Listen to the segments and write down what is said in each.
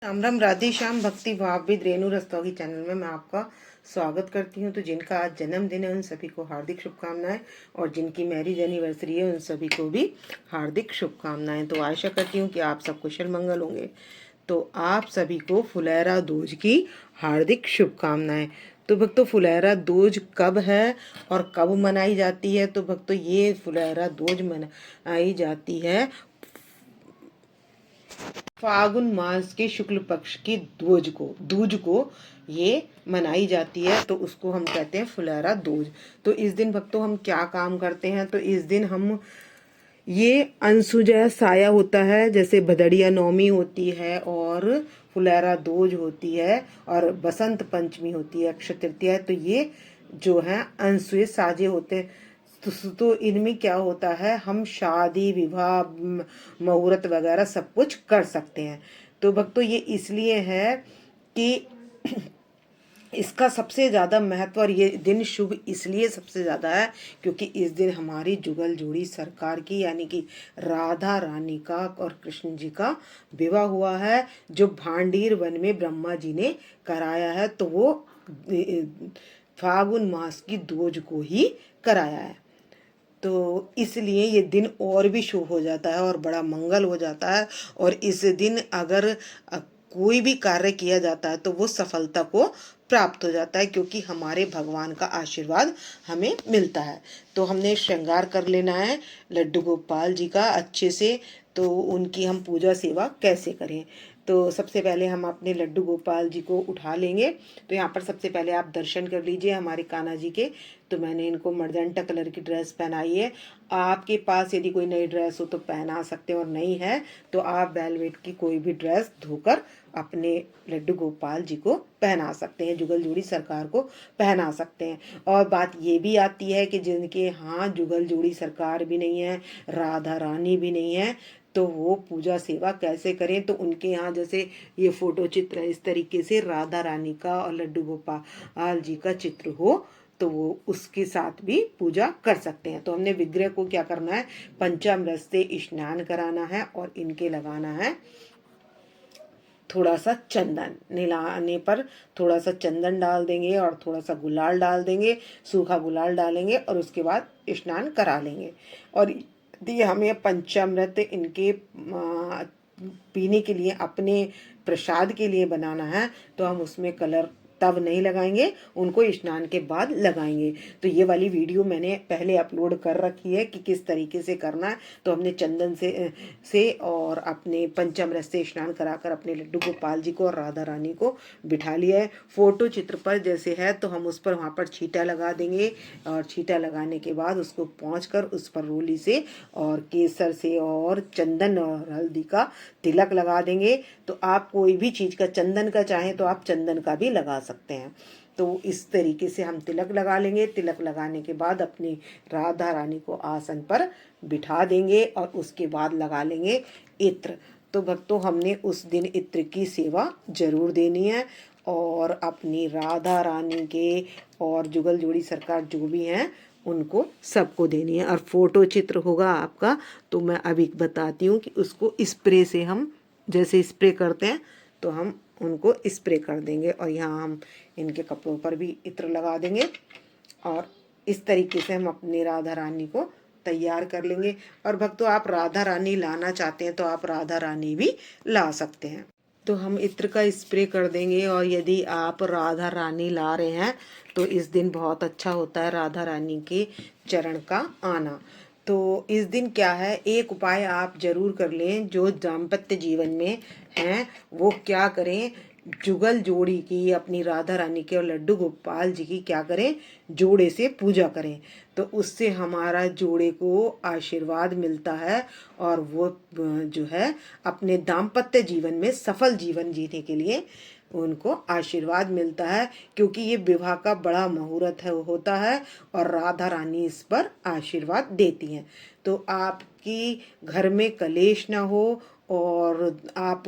राम राम, राधे श्याम। भक्ति भावविद रेणु रस्तोगी चैनल में मैं आपका स्वागत करती हूँ। तो जिनका आज जन्मदिन है उन सभी को हार्दिक शुभकामनाएं, और जिनकी मैरिज एनिवर्सरी है उन सभी को भी हार्दिक शुभकामनाएं। तो आशा करती हूँ कि आप सब कुशल मंगल होंगे। तो आप सभी को फुलेरा दूज की हार्दिक शुभकामनाएं। तो भक्तों, फुलेरा दूज कब है और कब मनाई जाती है? तो भक्तों, ये फुलेरा दूज मनाई जाती है फागुन मास के शुक्ल पक्ष की दूज को ये मनाई जाती है। तो उसको हम कहते हैं फुलेरा दूज। तो इस दिन भक्तों हम क्या काम करते हैं? तो इस दिन हम ये अनसुजा साया होता है, जैसे भदड़िया नवमी होती है और फुलेरा दूज होती है और बसंत पंचमी होती है, अक्षय तृतीया है। तो ये जो है अनसुए साजे होते हैं। तो इनमें क्या होता है, हम शादी विवाह मुहूर्त वगैरह सब कुछ कर सकते हैं। तो भक्तों, ये इसलिए है कि इसका सबसे ज़्यादा महत्व, और ये दिन शुभ इसलिए सबसे ज़्यादा है क्योंकि इस दिन हमारी जुगल जोड़ी सरकार की यानी कि राधा रानी का और कृष्ण जी का विवाह हुआ है, जो भांडीर वन में ब्रह्मा जी ने कराया है। तो वो फागुन मास की दूज को ही कराया है। तो इसलिए ये दिन और भी शुभ हो जाता है और बड़ा मंगल हो जाता है। और इस दिन अगर कोई भी कार्य किया जाता है तो वो सफलता को प्राप्त हो जाता है, क्योंकि हमारे भगवान का आशीर्वाद हमें मिलता है। तो हमने श्रृंगार कर लेना है लड्डू गोपाल जी का अच्छे से। तो उनकी हम पूजा सेवा कैसे करें? तो सबसे पहले हम अपने लड्डू गोपाल जी को उठा लेंगे। तो यहाँ पर सबसे पहले आप दर्शन कर लीजिए हमारे कान्हा जी के। तो मैंने इनको मर्जंटा कलर की ड्रेस पहनाई है। आपके पास यदि कोई नई ड्रेस हो तो पहना सकते हैं, और नहीं है तो आप वेलवेट की कोई भी ड्रेस धोकर अपने लड्डू गोपाल जी को पहना सकते हैं, जुगल जोड़ी सरकार को पहना सकते हैं। और बात ये भी आती है कि जिनके यहाँ जुगल जोड़ी सरकार भी नहीं है, राधा रानी भी नहीं है, तो वो पूजा सेवा कैसे करें? तो उनके यहाँ जैसे ये फोटो चित्र है, इस तरीके से राधा रानी का और लड्डू गोपाल जी का चित्र हो तो वो उसके साथ भी पूजा कर सकते हैं। तो हमने विग्रह को क्या करना है, पंचामृत से स्नान कराना है और इनके लगाना है थोड़ा सा चंदन। नहलाने पर थोड़ा सा चंदन डाल देंगे और थोड़ा सा गुलाल डाल देंगे, सूखा गुलाल डालेंगे और उसके बाद स्नान करा लेंगे। और यदि हमें पंचामृत इनके पीने के लिए, अपने प्रसाद के लिए बनाना है, तो हम उसमें कलर तब नहीं लगाएंगे, उनको स्नान के बाद लगाएंगे। तो ये वाली वीडियो मैंने पहले अपलोड कर रखी है कि किस तरीके से करना है। तो हमने चंदन से और अपने पंचामृत से स्नान कराकर अपने लड्डू गोपाल जी को और राधा रानी को बिठा लिया है। फोटो चित्र पर जैसे है तो हम उस पर वहाँ पर छींटा लगा देंगे, और छींटा लगाने के बाद उसको पोंछकर उस पर रोली से और केसर से और चंदन और हल्दी का तिलक लगा देंगे। तो आप कोई भी चीज़ का, चंदन का चाहें तो आप चंदन का भी लगा सकते हैं। तो इस तरीके से हम तिलक लगा लेंगे। तिलक लगाने के बाद अपनी राधा रानी को आसन पर बिठा देंगे और उसके बाद लगा लेंगे इत्र। तो भक्तों, हमने उस दिन इत्र की सेवा जरूर देनी है और अपनी राधा रानी के और जुगल जोड़ी सरकार जो भी हैं उनको सबको देनी है। और फोटो चित्र होगा आपका, तो मैं अभी बताती हूँ कि उसको स्प्रे से, हम जैसे स्प्रे करते हैं तो हम उनको स्प्रे कर देंगे, और यहाँ हम इनके कपड़ों पर भी इत्र लगा देंगे। और इस तरीके से हम अपनी राधा रानी को तैयार कर लेंगे। और भक्तों, आप राधा रानी लाना चाहते हैं तो आप राधा रानी भी ला सकते हैं। तो हम इत्र का स्प्रे कर देंगे। और यदि आप राधा रानी ला रहे हैं तो इस दिन बहुत अच्छा होता है राधा रानी के चरण का आना। तो इस दिन क्या है, एक उपाय आप जरूर कर लें जो दाम्पत्य जीवन में हैं। वो क्या करें, जुगल जोड़ी की, अपनी राधा रानी के और लड्डू गोपाल जी की क्या करें, जोड़े से पूजा करें। तो उससे हमारा जोड़े को आशीर्वाद मिलता है और वो जो है अपने दाम्पत्य जीवन में सफल जीवन जीने के लिए उनको आशीर्वाद मिलता है, क्योंकि ये विवाह का बड़ा मुहूर्त होता है और राधा रानी इस पर आशीर्वाद देती हैं। तो आपकी घर में कलेश ना हो और आप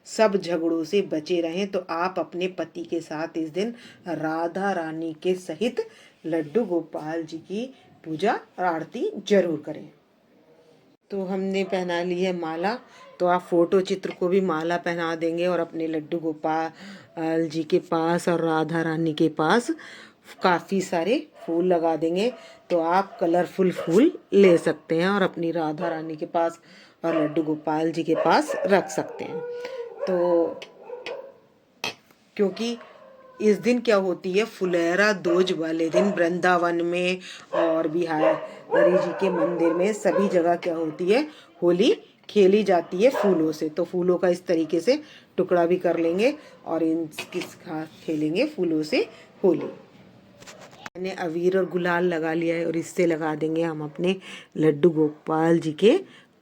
सब झगड़ों से बचे रहें, तो आप अपने पति के साथ इस दिन राधा रानी के सहित लड्डू गोपाल जी की पूजा और आरती जरूर करें। तो हमने पहना ली है माला। तो तो आप फोटो चित्र को भी माला पहना देंगे और अपने लड्डू गोपाल जी के पास और राधा रानी के पास काफ़ी सारे फूल लगा देंगे, तो आप कलरफुल फूल ले सकते हैं और अपनी राधा रानी के पास और लड्डू गोपाल जी के पास रख सकते हैं। तो क्योंकि इस दिन क्या होती है, फुलेरा दूज वाले दिन वृंदावन में और बिहारी जी के मंदिर में सभी जगह क्या होती है, होली खेली जाती है फूलों से। तो फूलों का इस तरीके से टुकड़ा भी कर लेंगे और इनके साथ खेलेंगे फूलों से होली। मैंने अबीर और गुलाल लगा लिया है और इससे लगा देंगे हम अपने लड्डू गोपाल जी के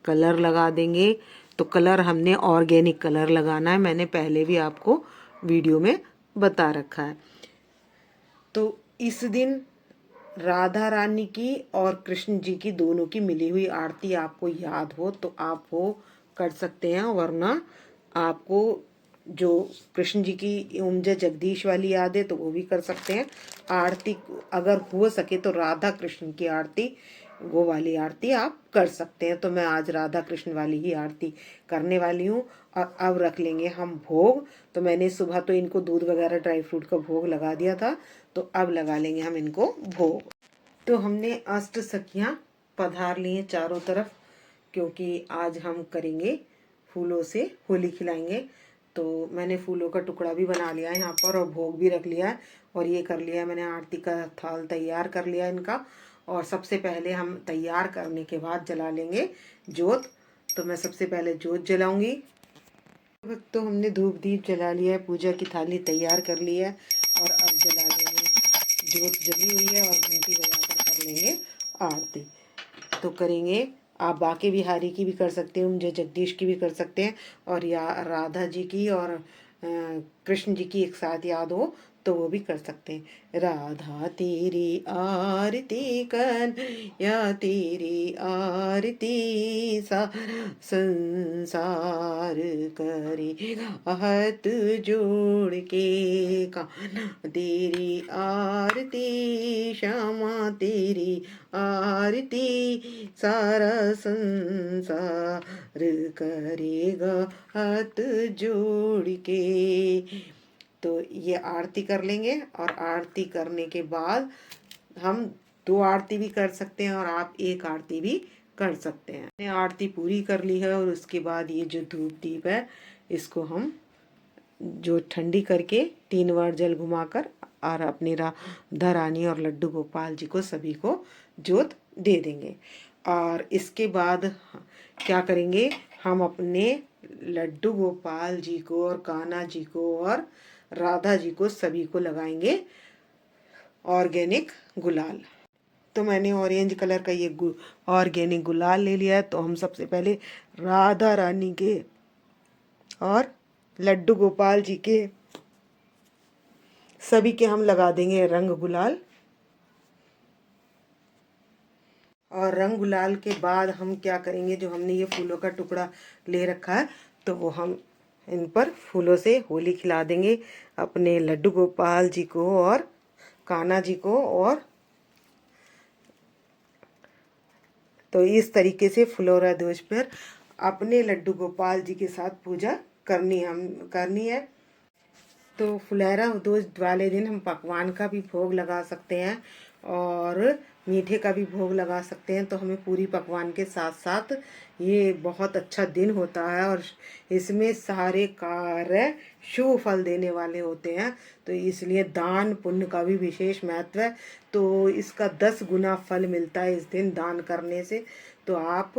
कलर लगा देंगे। तो कलर हमने ऑर्गेनिक कलर लगाना है, मैंने पहले भी आपको वीडियो में बता रखा है। तो इस दिन राधा रानी की और कृष्ण जी की दोनों की मिली हुई आरती आपको याद हो तो आप वो कर सकते हैं, वरना आपको जो कृष्ण जी की ओम जय जगदीश वाली याद है तो वो भी कर सकते हैं। आरती अगर हो सके तो राधा कृष्ण की आरती, वो वाली आरती आप कर सकते हैं। तो मैं आज राधा कृष्ण वाली ही आरती करने वाली हूँ। और अब रख लेंगे हम भोग। तो मैंने सुबह तो इनको दूध वगैरह ड्राई फ्रूट का भोग लगा दिया था, तो अब लगा लेंगे हम इनको भोग। तो हमने अष्ट सखियाँ पधार ली हैं चारों तरफ, क्योंकि आज हम करेंगे फूलों से होली खिलाएंगे। तो मैंने फूलों का टुकड़ा भी बना लिया है यहाँ पर और भोग भी रख लिया है और ये कर लिया है मैंने, आरती का थाल तैयार कर लिया है इनका। और सबसे पहले हम तैयार करने के बाद जला लेंगे जोत। तो मैं सबसे पहले जोत जलाऊंगी। तो हमने धूप दीप जला लिया है, पूजा की थाली तैयार कर ली है और अब जला लेंगे। जोत जली हुई है और घंटी बजाकर कर लेंगे आरती। तो करेंगे, आप बाके बिहारी की भी कर सकते हैं, जय जगदीश की भी कर सकते हैं, और या राधा जी की और कृष्ण जी की एक साथ याद हो तो वो भी कर सकते हैं। राधा तेरी आरती कर या तेरी आरती सा संसार करेगा हाथ जोड़ के, कान्हा तेरी आरती श्यामा तेरी आरती सारा संसार करेगा हाथ जोड़ के। तो ये आरती कर लेंगे और आरती करने के बाद हम 2 आरती भी कर सकते हैं और आप 1 आरती भी कर सकते हैं। मैंने आरती पूरी कर ली है और उसके बाद ये जो धूप दीप है इसको हम जो ठंडी करके 3 बार जल घुमाकर और अपनी राधा रानी और लड्डू गोपाल जी को सभी को जोत दे देंगे। और इसके बाद क्या करेंगे, हम अपने लड्डू गोपाल जी को और कान्हा जी को और राधा जी को सभी को लगाएंगे ऑर्गेनिक गुलाल। तो मैंने ऑरेंज कलर का ये ऑर्गेनिक गुलाल ले लिया है। तो हम सबसे पहले राधा रानी के और लड्डू गोपाल जी के सभी के हम लगा देंगे रंग गुलाल। और रंग गुलाल के बाद हम क्या करेंगे, जो हमने ये फूलों का टुकड़ा ले रखा है तो वो हम इन पर फूलों से होली खिला देंगे अपने लड्डू गोपाल जी को और कान्हा जी को। और तो इस तरीके से फुलोरा ध्वज पर अपने लड्डू गोपाल जी के साथ पूजा करनी है। तो फुलेरा ध्वज वाले दिन हम पकवान का भी भोग लगा सकते हैं और मीठे का भी भोग लगा सकते हैं। तो हमें पूरी पकवान के साथ साथ ये बहुत अच्छा दिन होता है और इसमें सारे कार्य शुभ फल देने वाले होते हैं। तो इसलिए दान पुण्य का भी विशेष महत्व है। तो इसका 10 गुना फल मिलता है इस दिन दान करने से। तो आप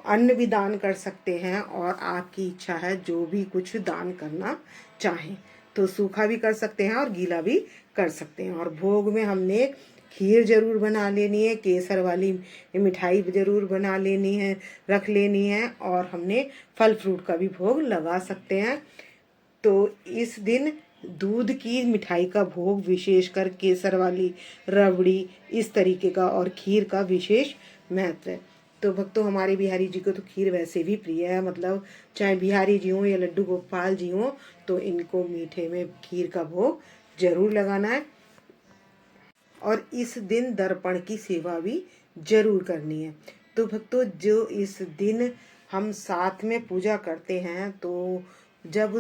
अन्न भी दान कर सकते हैं और आपकी इच्छा है जो भी कुछ दान करना चाहें तो सूखा भी कर सकते हैं और गीला भी कर सकते हैं। और भोग में हमने खीर जरूर बना लेनी है, केसर वाली मिठाई जरूर बना लेनी है, रख लेनी है, और हमने फल फ्रूट का भी भोग लगा सकते हैं। तो इस दिन दूध की मिठाई का भोग, विशेषकर केसर वाली, रबड़ी, इस तरीके का और खीर का विशेष महत्व है। तो भक्तों, हमारे बिहारी जी को तो खीर वैसे भी प्रिय है, मतलब चाहे बिहारी जी हों या लड्डू गोपाल जी हों तो इनको मीठे में खीर का भोग जरूर लगाना है। और इस दिन दर्पण की सेवा भी जरूर करनी है। तो भक्तों, जो इस दिन हम साथ में पूजा करते हैं तो जब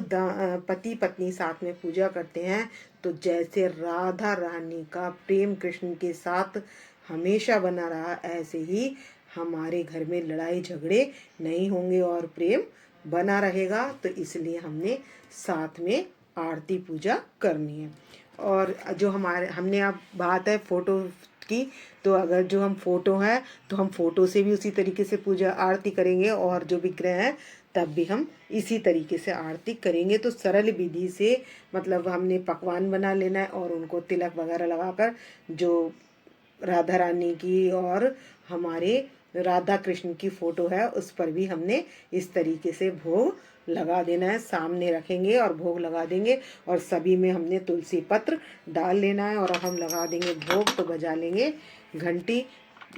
पति पत्नी साथ में पूजा करते हैं तो जैसे राधा रानी का प्रेम कृष्ण के साथ हमेशा बना रहा, ऐसे ही हमारे घर में लड़ाई झगड़े नहीं होंगे और प्रेम बना रहेगा। तो इसलिए हमने साथ में आरती पूजा करनी है। और जो हमने अब बात है फ़ोटो की, तो अगर जो हम फ़ोटो है तो हम फ़ोटो से भी उसी तरीके से पूजा आरती करेंगे, और जो विग्रह है तब भी हम इसी तरीके से आरती करेंगे। तो सरल विधि से मतलब हमने पकवान बना लेना है और उनको तिलक वगैरह लगाकर जो राधा रानी की और हमारे राधा कृष्ण की फ़ोटो है उस पर भी हमने इस तरीके से भोग लगा देना है। सामने रखेंगे और भोग लगा देंगे, और सभी में हमने तुलसी पत्र डाल लेना है और हम लगा देंगे भोग। तो बजा लेंगे घंटी,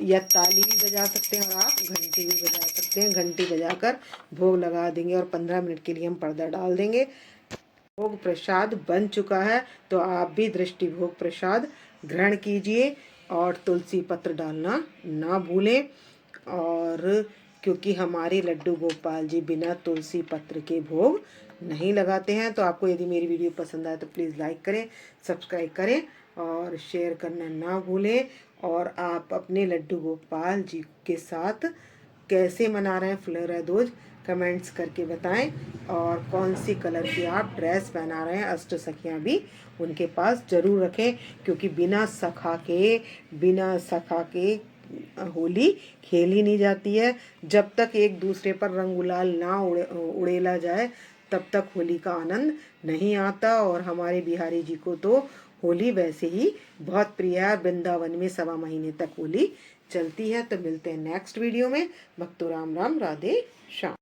या ताली भी बजा सकते हैं और आप घंटी भी बजा सकते हैं। घंटी बजाकर भोग लगा देंगे और 15 मिनट के लिए हम पर्दा डाल देंगे। भोग प्रसाद बन चुका है, तो आप भी दृष्टि भोग प्रसाद ग्रहण कीजिए और तुलसी पत्र डालना ना भूलें। और क्योंकि हमारे लड्डू गोपाल जी बिना तुलसी पत्र के भोग नहीं लगाते हैं। तो आपको यदि मेरी वीडियो पसंद आए तो प्लीज़ लाइक करें, सब्सक्राइब करें और शेयर करना ना भूलें। और आप अपने लड्डू गोपाल जी के साथ कैसे मना रहे हैं फ्लोरादोज कमेंट्स करके बताएं, और कौन सी कलर की आप ड्रेस पहना रहे हैं। अष्ट सखियाँ भी उनके पास ज़रूर रखें, क्योंकि बिना सखा के होली खेली नहीं जाती है। जब तक एक दूसरे पर रंग गुलाल ना उड़ेला जाए तब तक होली का आनंद नहीं आता। और हमारे बिहारी जी को तो होली वैसे ही बहुत प्रिय है। वृंदावन में 1.25 महीने तक होली चलती है। तो मिलते हैं नेक्स्ट वीडियो में। भक्तो राम राम, राधे श्याम।